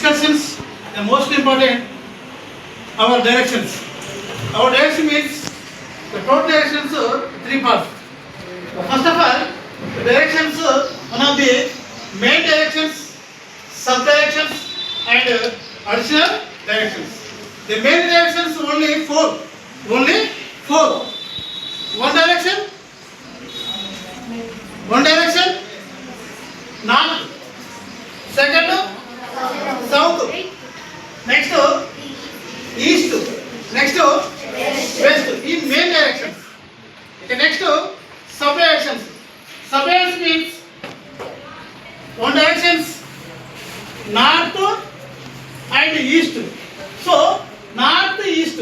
discussions, the most important, our directions. Our direction means the total directions three parts. First of all, the directions, one of the main directions, sub directions, and additional directions. The main directions only four. Only four. One direction, north. Second, south. Next, east. Next, west. In main directions. Okay, next, sub directions. Sub directions means one directions, north and east. So northeast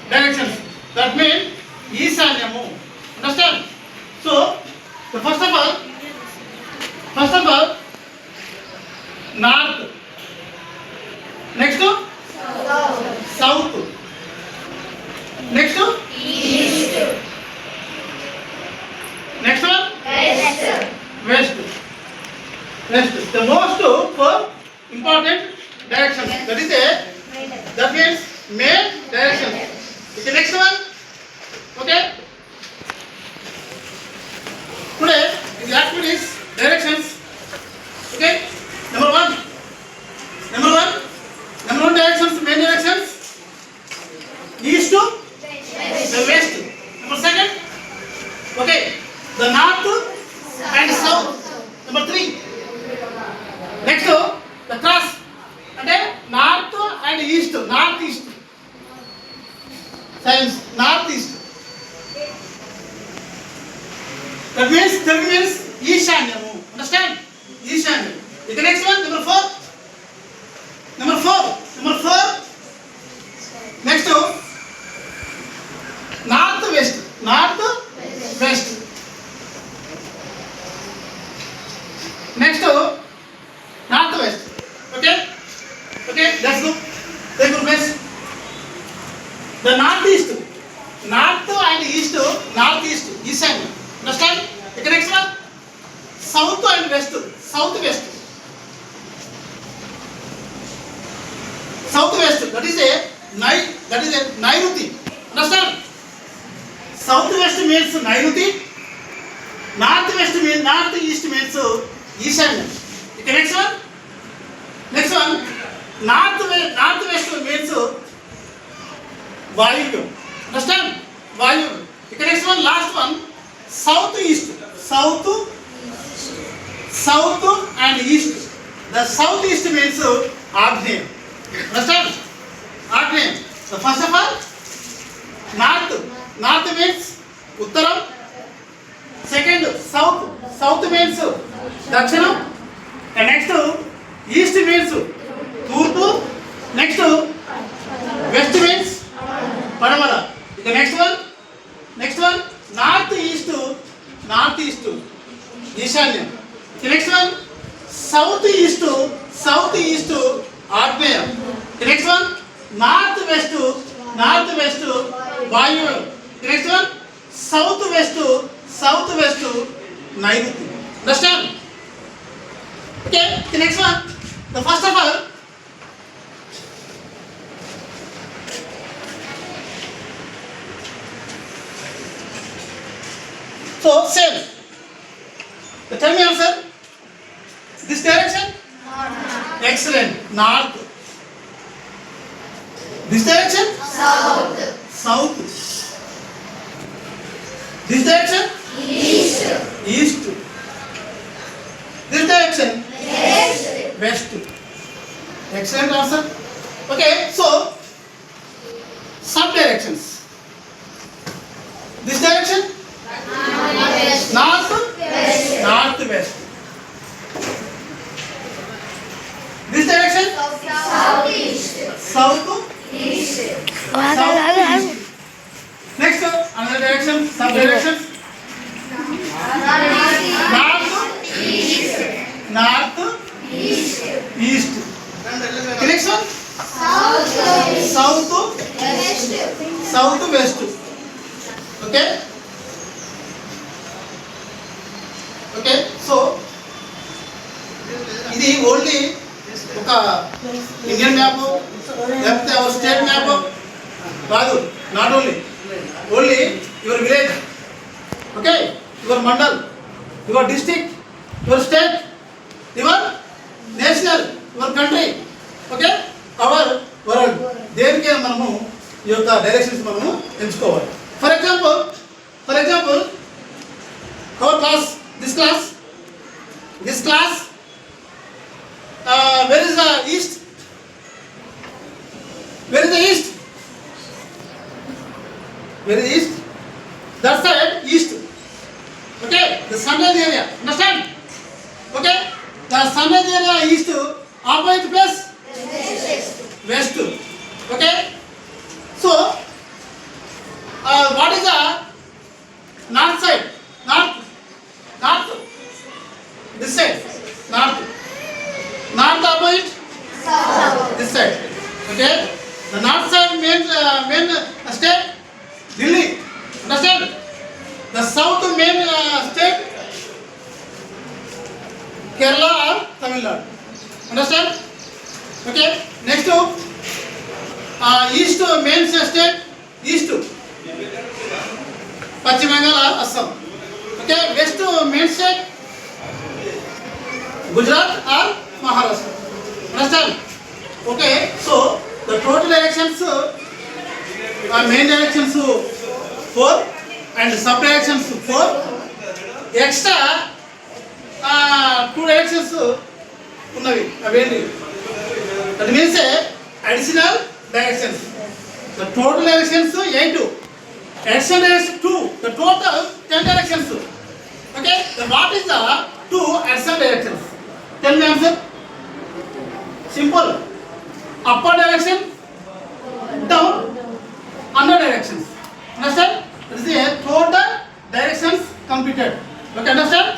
directions. That means Eastaniamu. Understand? So the first of all, north. Next, south. Next, east, next one, west, west. The most important directions. That means main directions. Okay, next one. Okay. Today in the activities directions. Okay. Number one directions, main directions. East to the west. Number second. Okay. The north and south. Number three. Next, the cross. And then north and east. Northeast. Science. Northeast. That means Eastaniamu. Understand? Eastaniamu. The next one, number four. Next, northwest. Next, northwest. Okay, that's good. Very good, guys. The northeast, north and east, northeast, eastern. Understand? Okay, next one. South and west, southwest. That is a Nairuti. Understand? Southwest means Nairuti. Northwest means northeast means eastern. Okay, next one. Northwest means Vayu. Understand? Vayu. Okay, next one, last one. Southeast. South and east. The southeast means Agneya. Understand? Agneya. So first of all, north means Uttaram. Second, south means Dakshinam. And next, east means Turpu. Next, west means Padamala. The next one, northeast, Ishanyam. The next one, southeast, Agneya. The next one, northwest, Vayu. The next one, southwest, Nairuti. Understand? Okay, the next one. The first of all, so same. Tell me answer. This direction? Excellent. North. This direction? South. This direction? East. This direction? West. Excellent answer. Okay, so sub directions. This direction? Northwest. This direction? Southeast. Next, another direction, sub directions. North, east. The next one? Southwest. Okay? Okay, so ఇది only ఒక Indian map లేకపోతే our state map కాదు. Not only your village, okay, your mandal, your district, your state, your national, your country, okay, our world. దేనికే మనము ఈ యొక్క directions మనము ఎంచుకోవాలి. For example our class, this class, where is the east? Where is the east? Where is the east? That side, east. Okay, the sunrise area. Understand? Okay, the sunrise area east. Opposite place? West. Okay. So, what is the north side? North. This side. North opposite? This side. Okay. The north side main state Delhi. Understand? The south main state Kerala or Tamil Nadu. Understand? Okay. Next to east main state east Pachim Bengal or Assam. Okay. West main state Gujarat or Maharashtra. Understand? Okay. So the total directions main directions 4 and sub directions 4. Extra 2 directions ఉన్నవి అవేంటి? That means additional directions. The total directions 8. Additional directions 2. The total 10 directions. Okay. Then what is the 2 additional directions? Tell me answer. Simple. Upper direction, down, under directions. Understand? This is a total directions completed. Okay, understand?